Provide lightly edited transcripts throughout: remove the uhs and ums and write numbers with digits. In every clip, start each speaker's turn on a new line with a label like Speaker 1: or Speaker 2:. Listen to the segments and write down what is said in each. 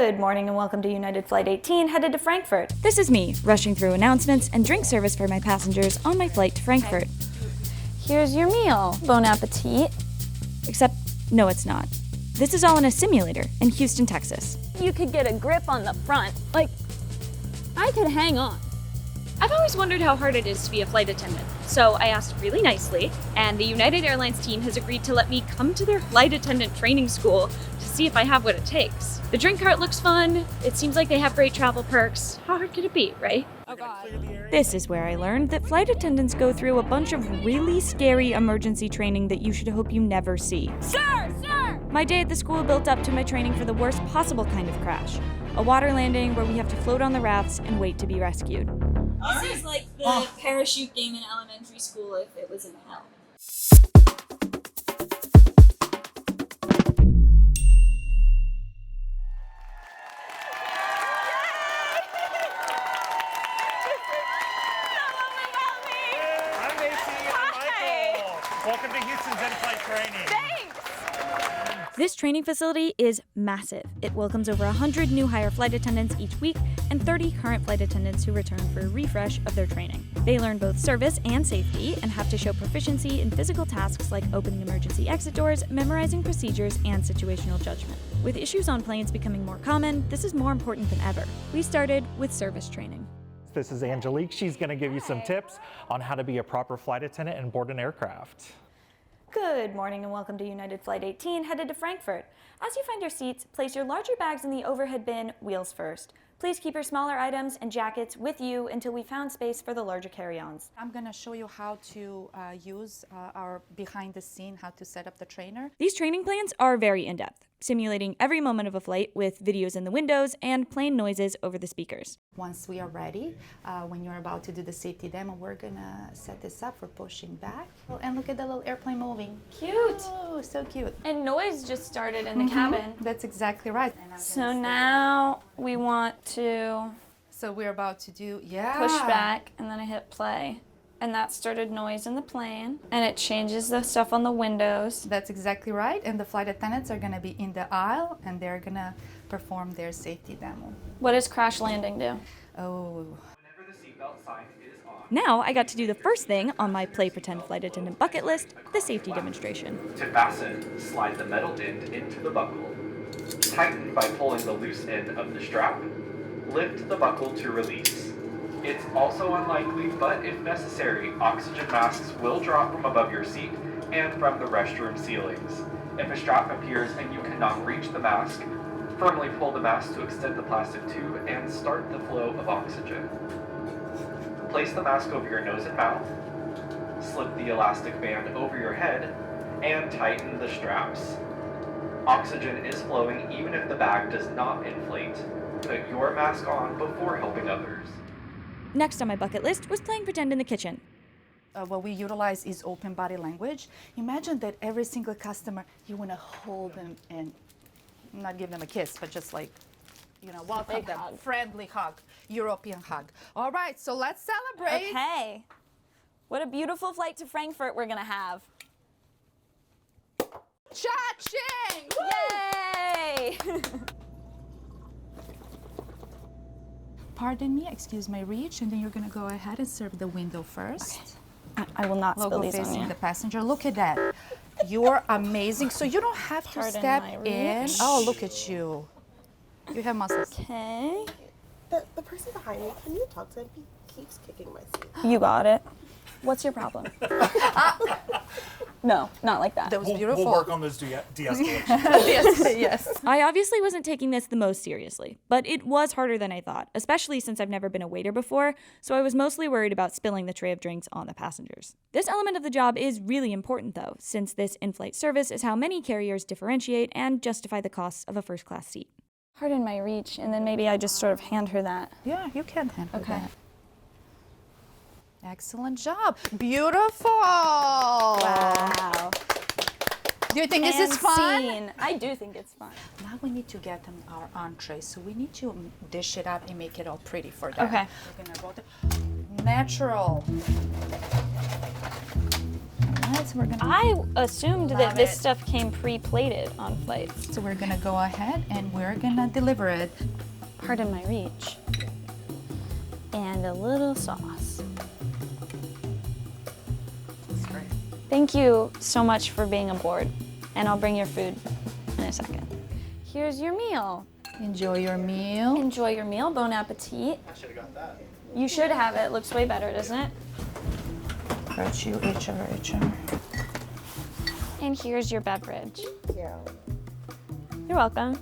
Speaker 1: Good morning and welcome to United Flight 18 headed to Frankfurt.
Speaker 2: This is me, rushing through announcements and drink service for my passengers on my flight to Frankfurt.
Speaker 1: Here's your meal. Bon appetit.
Speaker 2: Except, no it's not. This is all in a simulator in Houston, Texas.
Speaker 1: You could get a grip on the front. Like, I could hang on.
Speaker 2: I've always wondered how hard it is to be a flight attendant, so I asked really nicely, and the United Airlines team has agreed to let me come to their flight attendant training school to see if I have what it takes. The drink cart looks fun, it seems like they have great travel perks. How hard could it be, right?
Speaker 1: Oh God.
Speaker 2: This is where I learned that flight attendants go through a bunch of really scary emergency training that you should hope you never see.
Speaker 1: Sir!
Speaker 2: My day at the school built up to my training for the worst possible kind of crash. A water landing where we have to float on the rafts and wait to be rescued.
Speaker 3: This is like the parachute game in elementary school if it was in hell.
Speaker 4: I'm Macy. I'm Michael. Welcome to Houston's in-flight training.
Speaker 2: This training facility is massive. It welcomes over 100 new hire flight attendants each week and 30 current flight attendants who return for a refresh of their training. They learn both service and safety and have to show proficiency in physical tasks like opening emergency exit doors, memorizing procedures, and situational judgment. With issues on planes becoming more common, this is more important than ever. We started with service training.
Speaker 4: This is Angelique. She's going to give you some tips on how to be a proper flight attendant and board an aircraft.
Speaker 1: Good morning and welcome to United Flight 18 headed to Frankfurt. As you find your seats, place your larger bags in the overhead bin, wheels first. Please keep your smaller items and jackets with you until we found space for the larger carry-ons.
Speaker 5: I'm going to show you how to use our behind the scene, how to set up the trainer.
Speaker 2: These training plans are very in-depth, simulating every moment of a flight with videos in the windows and plane noises over the speakers.
Speaker 5: Once we are ready, when you're about to do the safety demo, we're going to set this up for pushing back. And look at the little airplane moving.
Speaker 1: Cute!
Speaker 5: Oh, so cute.
Speaker 1: And noise just started in the cabin.
Speaker 5: That's exactly right.
Speaker 1: So now we want to
Speaker 5: So we're about to do,
Speaker 1: push back, and then I hit play. And that started noise in the plane, and it changes the stuff on the windows.
Speaker 5: That's exactly right. And the flight attendants are going to be in the aisle, and they're going to perform their safety demo.
Speaker 1: What does crash landing do?
Speaker 5: Oh.
Speaker 4: Whenever the seatbelt sign is on,
Speaker 2: Now I got to do the first thing on my play pretend flight attendant bucket list, the safety demonstration.
Speaker 6: To fasten, slide the metal end into the buckle. Tighten by pulling the loose end of the strap. Lift the buckle to release. It's also unlikely, but if necessary, oxygen masks will drop from above your seat and from the restroom ceilings. If a strap appears and you cannot reach the mask, firmly pull the mask to extend the plastic tube and start the flow of oxygen. Place the mask over your nose and mouth. Slip the elastic band over your head and tighten the straps. Oxygen is flowing even if the bag does not inflate. Put your mask on before helping others.
Speaker 2: Next on my bucket list was playing pretend in the kitchen.
Speaker 5: What we utilize is open body language. Imagine that every single customer, you want to hold them and not give them a kiss, but just like, welcome
Speaker 1: Big
Speaker 5: them.
Speaker 1: hug.
Speaker 5: Friendly hug, European hug. All right, so let's celebrate.
Speaker 1: Okay. What a beautiful flight to Frankfurt we're gonna have.
Speaker 5: Cha-ching! Woo!
Speaker 1: Yay!
Speaker 5: Pardon me, excuse my reach, and then you're gonna go ahead and serve the window first.
Speaker 1: I will not spill
Speaker 5: Logo
Speaker 1: these on
Speaker 5: facing
Speaker 1: you.
Speaker 5: the passenger. Look at that. You're amazing. So you don't have to
Speaker 1: Pardon
Speaker 5: step
Speaker 1: my
Speaker 5: in.
Speaker 1: reach.
Speaker 5: Oh, look at you. You have muscles.
Speaker 1: Okay.
Speaker 7: The person behind me, can you talk to him? He keeps kicking my seat.
Speaker 1: You got it. What's your problem? No, not like that.
Speaker 5: That was beautiful.
Speaker 4: We'll work on those de-escalation.
Speaker 5: Yes.
Speaker 2: I obviously wasn't taking this the most seriously, but it was harder than I thought, especially since I've never been a waiter before, so I was mostly worried about spilling the tray of drinks on the passengers. This element of the job is really important though, since this in-flight service is how many carriers differentiate and justify the costs of a first-class seat.
Speaker 1: Pardon my reach, and then maybe I just sort of hand her that.
Speaker 5: Yeah, you can handle
Speaker 1: Okay.
Speaker 5: that. Excellent job. Beautiful.
Speaker 1: Wow.
Speaker 5: Do you think this is fun?
Speaker 1: Scene. I do think it's fun.
Speaker 5: Now we need to get them our entree, so we need to dish it up and make it all pretty for them.
Speaker 1: Okay.
Speaker 5: We're gonna roll it. Natural. Let's plates. We're gonna.
Speaker 1: I assumed that
Speaker 5: Love
Speaker 1: this
Speaker 5: it.
Speaker 1: stuff came pre-plated on flights.
Speaker 5: So we're gonna go ahead and we're gonna deliver it.
Speaker 1: Pardon my reach. And a little sauce.
Speaker 5: That's great.
Speaker 1: Thank you so much for being aboard. And I'll bring your food in a second. Here's your meal.
Speaker 5: Enjoy your meal.
Speaker 1: Enjoy your meal. Bon appetit.
Speaker 4: I should have got that.
Speaker 1: You should have it. Looks way better, doesn't it?
Speaker 5: Hurt you, itcher.
Speaker 1: And here's your beverage.
Speaker 7: Yeah.
Speaker 1: You're welcome.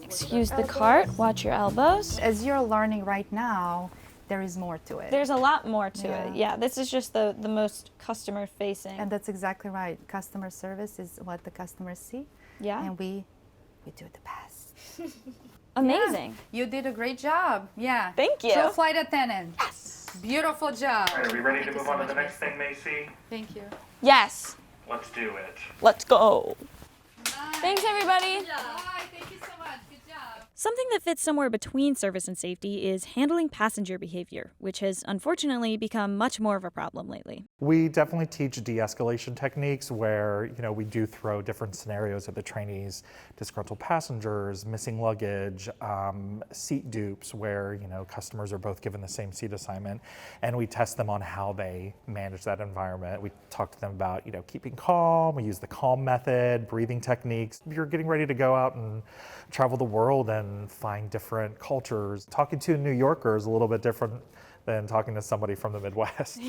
Speaker 1: Excuse the cart. Watch your elbows.
Speaker 5: As you're learning right now, there is more to it.
Speaker 1: There's a lot more to
Speaker 5: Yeah.
Speaker 1: it. Yeah, this is just the most customer facing.
Speaker 5: And that's exactly right. Customer service is what the customers see.
Speaker 1: Yeah.
Speaker 5: And we do the best.
Speaker 1: Amazing.
Speaker 5: You did a great job. Yeah.
Speaker 1: Thank you.
Speaker 5: True flight attendant.
Speaker 1: Yes.
Speaker 5: Beautiful job.
Speaker 6: All right, are we ready to move on to the next thing, Macy?
Speaker 5: Thank you.
Speaker 1: Yes.
Speaker 6: Let's do it.
Speaker 1: Let's go. Thanks, everybody.
Speaker 5: Bye. Thank you so much. Good job.
Speaker 2: Something that fits somewhere between service and safety is handling passenger behavior, which has unfortunately become much more of a problem lately.
Speaker 4: We definitely teach de-escalation techniques where, we do throw different scenarios at the trainees, disgruntled passengers, missing luggage, seat dupes where, customers are both given the same seat assignment, and we test them on how they manage that environment. We talk to them about, keeping calm. We use the calm method, breathing techniques. If you're getting ready to go out and travel the world and find different cultures, talking to a New Yorker is a little bit different than talking to somebody from the Midwest.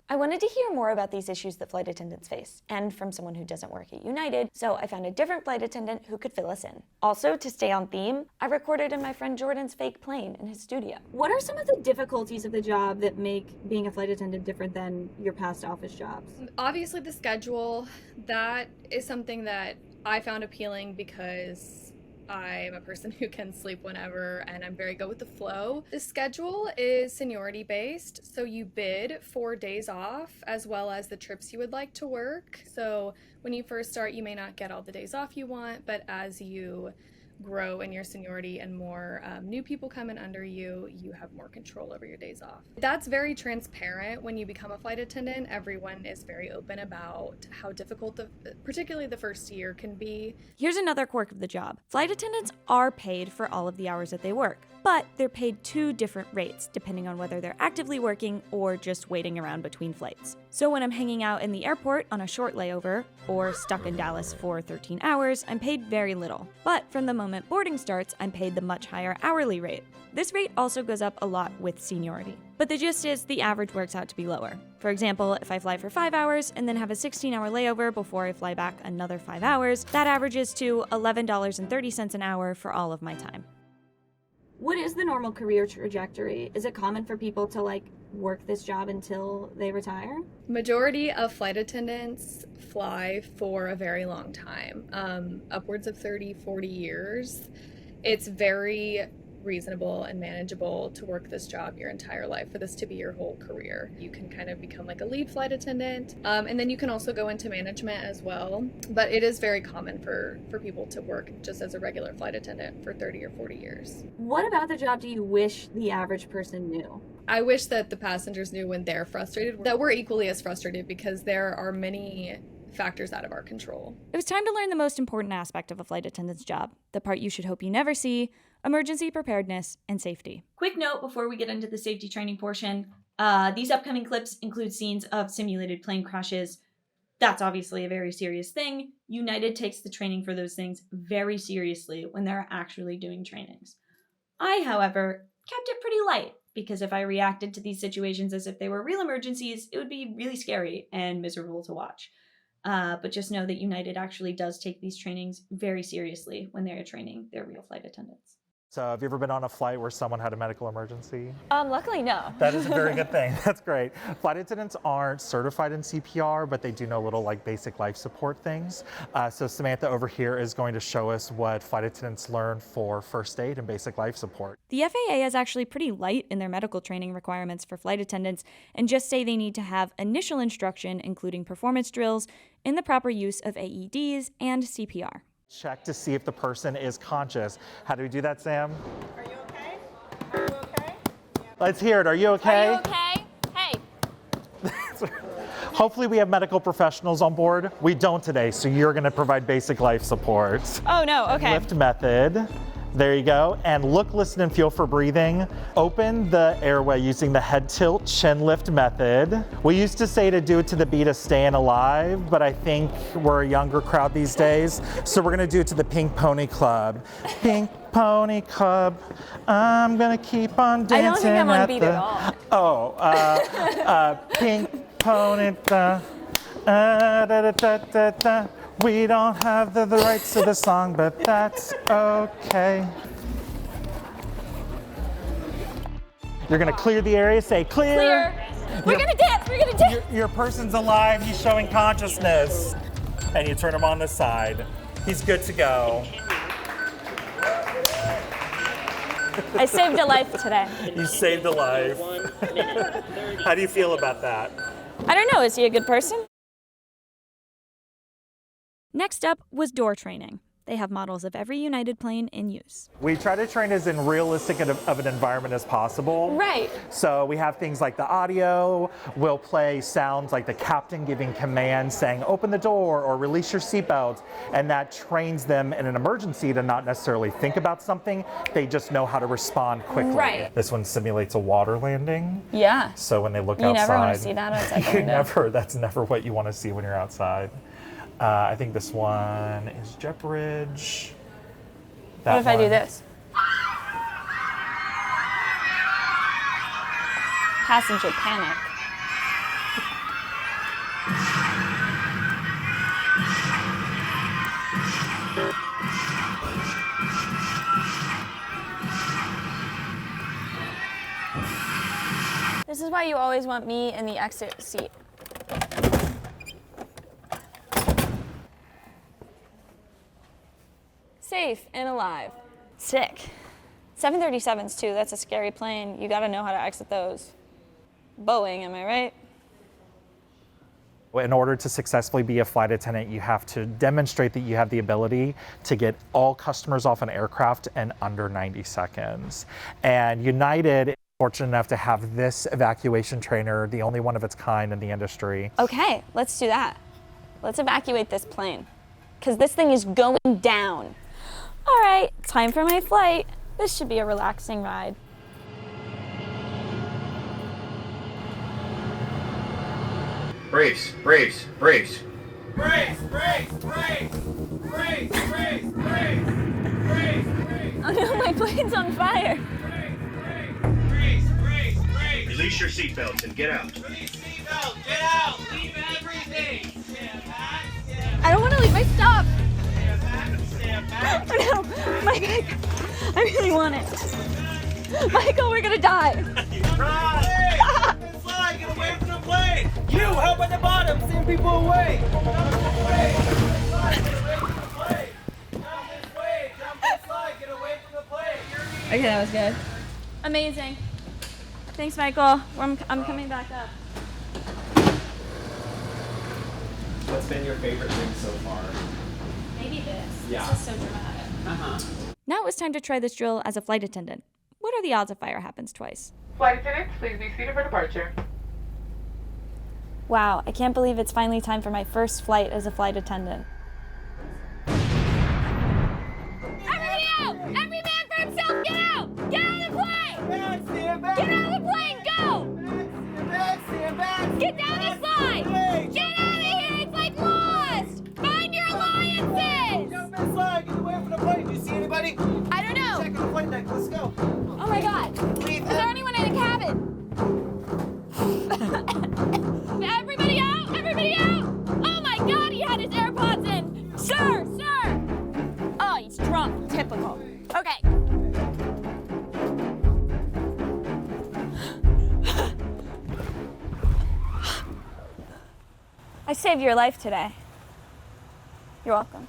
Speaker 1: I wanted to hear more about these issues that flight attendants face, and from someone who doesn't work at United, so I found a different flight attendant who could fill us in. Also, to stay on theme, I recorded in my friend Jordan's fake plane in his studio. What are some of the difficulties of the job that make being a flight attendant different than your past office jobs?
Speaker 8: Obviously, the schedule, that is something that I found appealing because I'm a person who can sleep whenever and I'm very good with the flow. The schedule is seniority based, so you bid for days off as well as the trips you would like to work. So when you first start, you may not get all the days off you want, but as you grow in your seniority and more new people come in under you, you have more control over your days off. That's very transparent when you become a flight attendant. Everyone is very open about how difficult, particularly the first year, can be.
Speaker 2: Here's another quirk of the job. Flight attendants are paid for all of the hours that they work, but they're paid two different rates depending on whether they're actively working or just waiting around between flights. So when I'm hanging out in the airport on a short layover or stuck in Dallas for 13 hours, I'm paid very little. But from the moment boarding starts, I'm paid the much higher hourly rate. This rate also goes up a lot with seniority. But the gist is the average works out to be lower. For example, if I fly for 5 hours and then have a 16-hour layover before I fly back another 5 hours, that averages to $11.30 an hour for all of my time.
Speaker 1: What is the normal career trajectory? Is it common for people to work this job until they retire?
Speaker 8: Majority of flight attendants fly for a very long time, upwards of 30, 40 years. It's very reasonable and manageable to work this job your entire life, for this to be your whole career. You can kind of become like a lead flight attendant, and then you can also go into management as well. But it is very common for people to work just as a regular flight attendant for 30 or 40 years.
Speaker 1: What about the job do you wish the average person knew?
Speaker 8: I wish that the passengers knew when they're frustrated, that we're equally as frustrated, because there are many factors out of our control.
Speaker 2: It was time to learn the most important aspect of a flight attendant's job, the part you should hope you never see: emergency preparedness and safety.
Speaker 1: Quick note before we get into the safety training portion. These upcoming clips include scenes of simulated plane crashes. That's obviously a very serious thing. United takes the training for those things very seriously when they're actually doing trainings. I, however, kept it pretty light, because if I reacted to these situations as if they were real emergencies, it would be really scary and miserable to watch. But just know that United actually does take these trainings very seriously when they're training their real flight attendants.
Speaker 4: So have you ever been on a flight where someone had a medical emergency?
Speaker 1: Luckily, no.
Speaker 4: That is a very good thing. That's great. Flight attendants aren't certified in CPR, but they do know little basic life support things. So Samantha over here is going to show us what flight attendants learn for first aid and basic life support.
Speaker 2: The FAA is actually pretty light in their medical training requirements for flight attendants, and just say they need to have initial instruction, including performance drills, in the proper use of AEDs and CPR.
Speaker 4: Check to see if the person is conscious. How do we do that, Sam?
Speaker 7: Are you okay? Are you okay?
Speaker 4: Let's hear it. Are you okay?
Speaker 1: Are you okay? Hey.
Speaker 4: Hopefully we have medical professionals on board. We don't today, so you're gonna provide basic life support.
Speaker 1: Oh no, okay.
Speaker 4: Lift method. There you go. And look, listen, and feel for breathing. Open the airway using the head tilt chin lift method. We used to say to do it to the beat of Staying Alive, but I think we're a younger crowd these days. So we're gonna do it to the Pink Pony Club. Pink Pony Club, I'm gonna keep on dancing.
Speaker 1: I don't think I'm on
Speaker 4: at
Speaker 1: beat
Speaker 4: the...
Speaker 1: at all.
Speaker 4: Oh, Pink Pony, da, da, da, da, da, da. We don't have the rights to the song, but that's okay. You're gonna clear the area, say clear.
Speaker 1: Clear. We're gonna dance, we're gonna dance.
Speaker 4: Your person's alive, he's showing consciousness. And you turn him on the side. He's good to go.
Speaker 1: I saved a life today.
Speaker 4: You saved a life. How do you feel about that?
Speaker 1: I don't know, is he a good person?
Speaker 2: Next up was door training. They have models of every United plane in use.
Speaker 4: We try to train as in realistic of an environment as possible.
Speaker 1: Right.
Speaker 4: So we have things like the audio, we'll play sounds like the captain giving commands saying open the door or release your seatbelt, and that trains them in an emergency to not necessarily think about something, they just know how to respond quickly.
Speaker 1: Right.
Speaker 4: This one simulates a water landing.
Speaker 1: Yeah.
Speaker 4: So when they look
Speaker 1: You
Speaker 4: outside,
Speaker 1: never want to see that outside the
Speaker 4: you
Speaker 1: window.
Speaker 4: that's never what you want to see when you're outside. I think this one is Jet Bridge.
Speaker 1: What if I do this? Passenger panic. This is why you always want me in the exit seat. Safe and alive. Sick. 737s too, that's a scary plane. You gotta know how to exit those. Boeing, am I right?
Speaker 4: In order to successfully be a flight attendant, you have to demonstrate that you have the ability to get all customers off an aircraft in under 90 seconds. And United is fortunate enough to have this evacuation trainer, the only one of its kind in the industry.
Speaker 1: Okay, let's do that. Let's evacuate this plane, because this thing is going down. All right, time for my flight. This should be a relaxing ride.
Speaker 9: Brace, brace, brace.
Speaker 10: Brace, brace, brace, brace, brace, brace, brace, brace.
Speaker 1: Oh no, my plane's on fire.
Speaker 10: Brace, brace, brace.
Speaker 9: Release your seatbelts and get out.
Speaker 10: Release seatbelt, get out, leave everything. Stand back, stand back.
Speaker 1: I don't want to leave my stuff.
Speaker 10: Stand back, stand back.
Speaker 1: Oh no, my bag. I really want it. Michael, we're gonna die.
Speaker 10: Run! Slide, get away from the plane. You, help at the bottom, send people away. Jump this way, slide, get away from the plane. Jump this way, jump this slide, get away from the plane.
Speaker 1: Okay, that was good. Amazing. Thanks, Michael. I'm coming back up.
Speaker 6: What's been your favorite thing so far?
Speaker 1: Maybe this.
Speaker 6: Yeah.
Speaker 1: This is so dramatic.
Speaker 2: Now it was time to try this drill as a flight attendant. What are the odds a fire happens twice?
Speaker 11: Flight attendants, please be seated for departure.
Speaker 1: Wow, I can't believe it's finally time for my first flight as a flight attendant.
Speaker 3: Everybody out! Every man for himself, get out! Get out of the plane!
Speaker 10: Back, stand back.
Speaker 3: Get out of the plane, go!
Speaker 10: Stand back, stand back.
Speaker 3: Get down the slide! Get out of here! It's like Lost! Find your alliances!
Speaker 10: Jump this slide, get away from the plane. Do you see anybody?
Speaker 3: I don't know.
Speaker 10: Check the flight deck, let's go.
Speaker 3: Oh my god! Is there anyone in the cabin? Everybody out! Everybody out! Oh my god, he had his AirPods in! Sir! Sir! Oh, he's drunk. Typical. Okay.
Speaker 1: I saved your life today. You're welcome.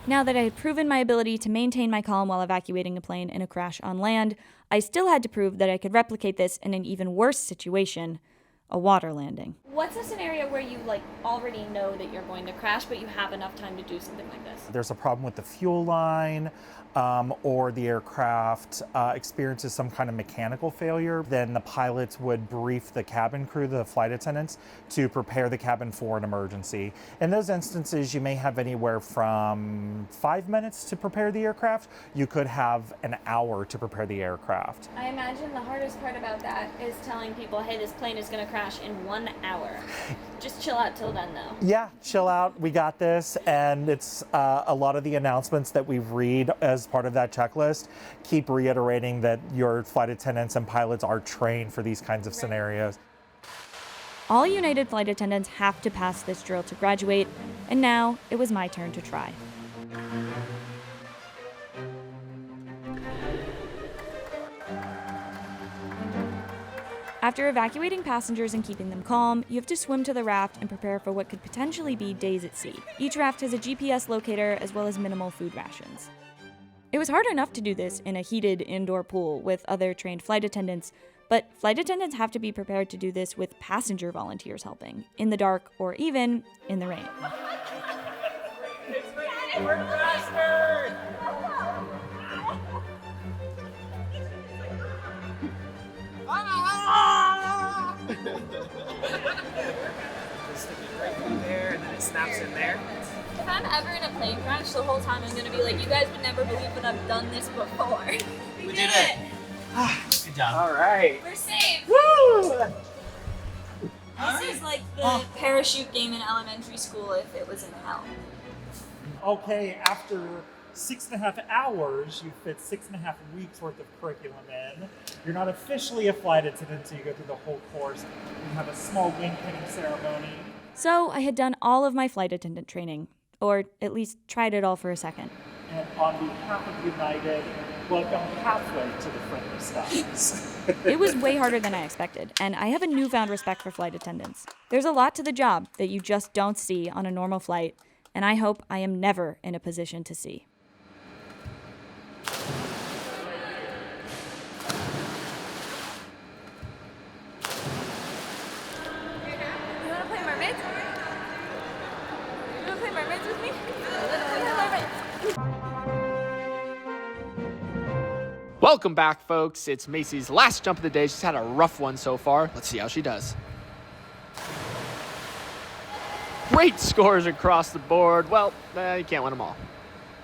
Speaker 2: Now that I had proven my ability to maintain my calm while evacuating a plane in a crash on land, I still had to prove that I could replicate this in an even worse situation, a water landing.
Speaker 1: What's a scenario where you already know that you're going to crash, but you have enough time to do something like this?
Speaker 4: There's a problem with the fuel line, or the aircraft experiences some kind of mechanical failure, then the pilots would brief the cabin crew, the flight attendants, to prepare the cabin for an emergency. In those instances, you may have anywhere from 5 minutes to prepare the aircraft. You could have an hour to prepare the aircraft.
Speaker 1: I imagine the hardest part about that is telling people, hey, this plane is going to crash in 1 hour. Just chill out till then, though.
Speaker 4: Yeah, chill out, we got this. And it's a lot of the announcements that we read as part of that checklist keep reiterating that your flight attendants and pilots are trained for these kinds of scenarios.
Speaker 2: All United flight attendants have to pass this drill to graduate, and now it was my turn to try. After evacuating passengers and keeping them calm, you have to swim to the raft and prepare for what could potentially be days at sea. Each raft has a GPS locator as well as minimal food rations. It was hard enough to do this in a heated indoor pool with other trained flight attendants, but flight attendants have to be prepared to do this with passenger volunteers helping, in the dark or even in the rain.
Speaker 10: We're faster! Stick it right through there, and then it snaps in there.
Speaker 3: If I'm ever in a plane crash, the whole time I'm gonna be like, you guys would never believe that I've done this before. We did it!
Speaker 10: Good job. All right.
Speaker 3: We're safe!
Speaker 10: Woo!
Speaker 3: This is like the parachute game in elementary school if it was in hell.
Speaker 4: Okay, after 6.5 hours, you fit 6.5 weeks worth of curriculum in. You're not officially a flight attendant until you go through the whole course. You have a small wing pinning ceremony.
Speaker 2: So I had done all of my flight attendant training, or at least tried it all for a second.
Speaker 4: And on behalf of United, welcome halfway to the friendly skies.
Speaker 2: It was way harder than I expected, and I have a newfound respect for flight attendants. There's a lot to the job that you just don't see on a normal flight, and I hope I am never in a position to see.
Speaker 3: You wanna play mermaids? You wanna play mermaids with me?
Speaker 10: Welcome back, folks. It's Macy's last jump of the day. She's had a rough one so far. Let's see how she does. Great scores across the board. Well, you can't win them all.